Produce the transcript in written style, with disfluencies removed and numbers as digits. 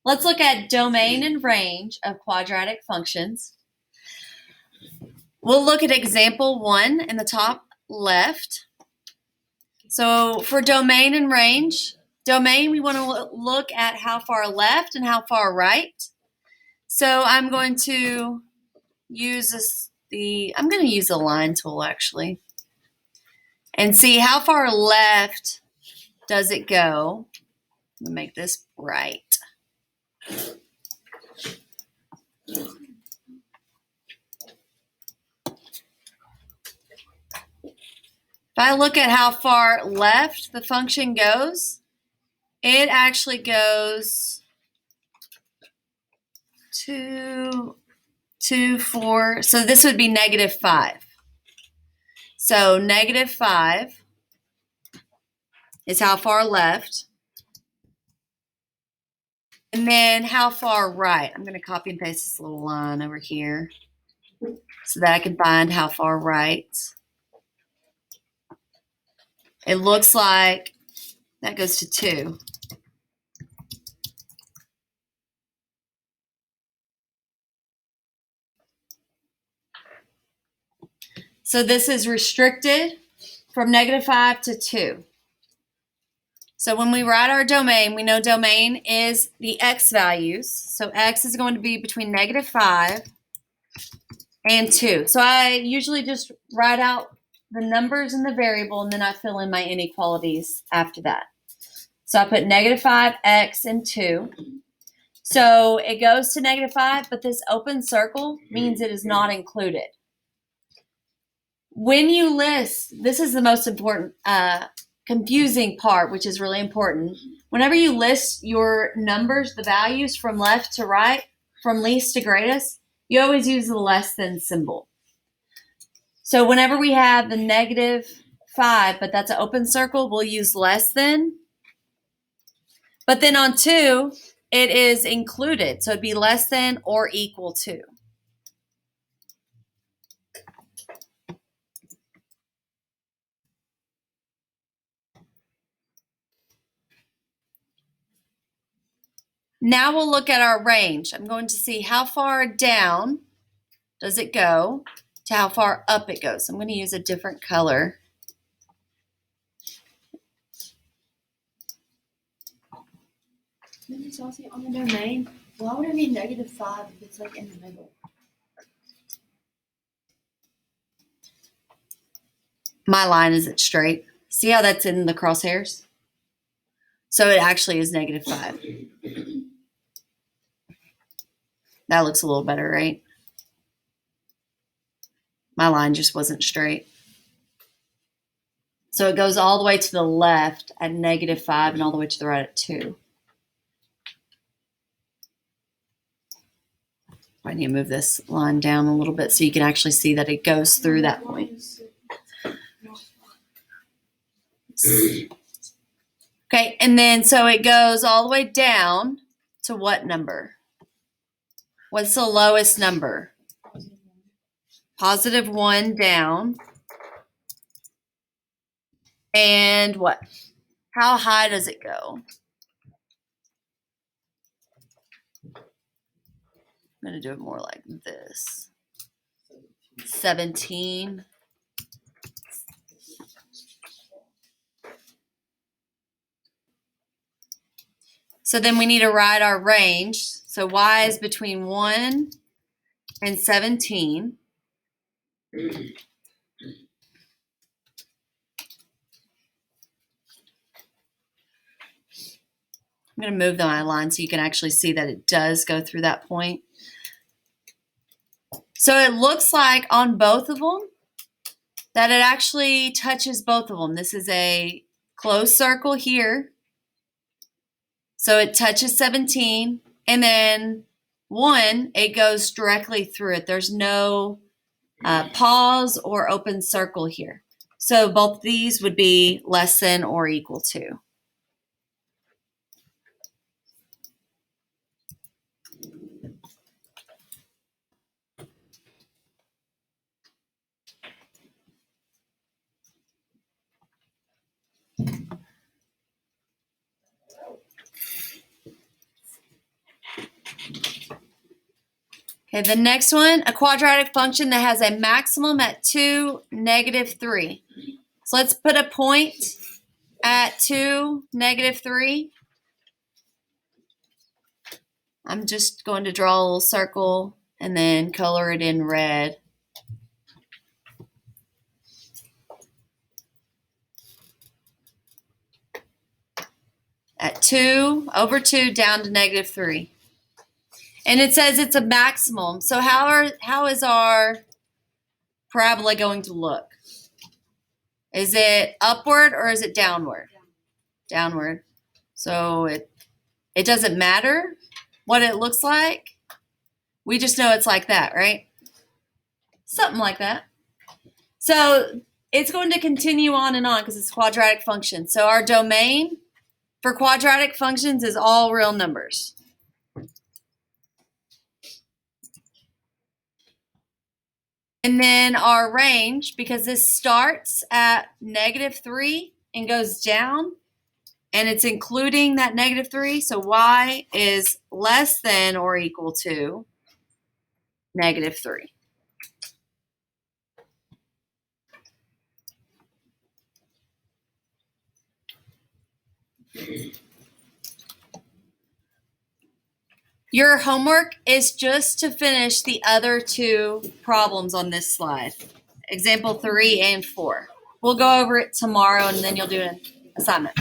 Let's look at domain and range of quadratic functions. We'll look at example 1 in the top left. So for domain and range, domain, we want to look at how far left and how far right. So I'm going to use I'm going to use the line tool actually and see how far left does it go. I'm going to make this right. If I look at how far left the function goes, it actually goes 2, 4. So this would be -5. So -5 is how far left. And then how far right. I'm going to copy and paste this little line over here so that I can find how far right. It looks like that goes to 2. So this is restricted from -5 to 2. So when we write our domain, we know domain is the x values. So x is going to be between -5 and 2. So I usually just write out the numbers in the variable, and then I fill in my inequalities after that. So I put -5x and 2. So it goes to -5, but this open circle means it is not included. When you list, this is the most important, confusing part, which is really important. Whenever you list your numbers, the values from left to right, from least to greatest, you always use the less than symbol. So whenever we have the -5, but that's an open circle, we'll use less than. But then on 2, it is included. So it'd be less than or equal to. Now we'll look at our range. I'm going to see how far down does it go to how far up it goes. I'm going to use a different color. On the domain, why would it be -5 if it's like in the middle? My line isn't straight. See how that's in the crosshairs? So it actually is -5. That looks a little better, right? My line just wasn't straight. So it goes all the way to the left at -5 and all the way to the right at 2. I need to move this line down a little bit so you can actually see that it goes through that point. Okay, and then so it goes all the way down to what number? What's the lowest number? +1 down. And what? How high does it go? I'm going to do it more like this. 17. So then we need to write our range. So y is between 1 and 17. I'm going to move my line so you can actually see that it does go through that point. So it looks like on both of them that it actually touches both of them. This is a closed circle here. So it touches 17, and then 1, it goes directly through it. There's no pause or open circle here. So both these would be less than or equal to. Okay, the next one, a quadratic function that has a maximum at 2, -3. So let's put a point at 2, -3. I'm just going to draw a little circle and then color it in red. At 2, over 2, down to -3. And it says it's a maximum. So how is our parabola going to look? Is it upward or is it downward? Downward. So it doesn't matter what it looks like. We just know it's like that, right? Something like that. So it's going to continue on and on because it's a quadratic function. So our domain for quadratic functions is all real numbers. And then our range, because this starts at -3 and goes down, and it's including that -3, so y is less than or equal to -3. Your homework is just to finish the other 2 problems on this slide, example 3 and 4. We'll go over it tomorrow and then you'll do an assignment.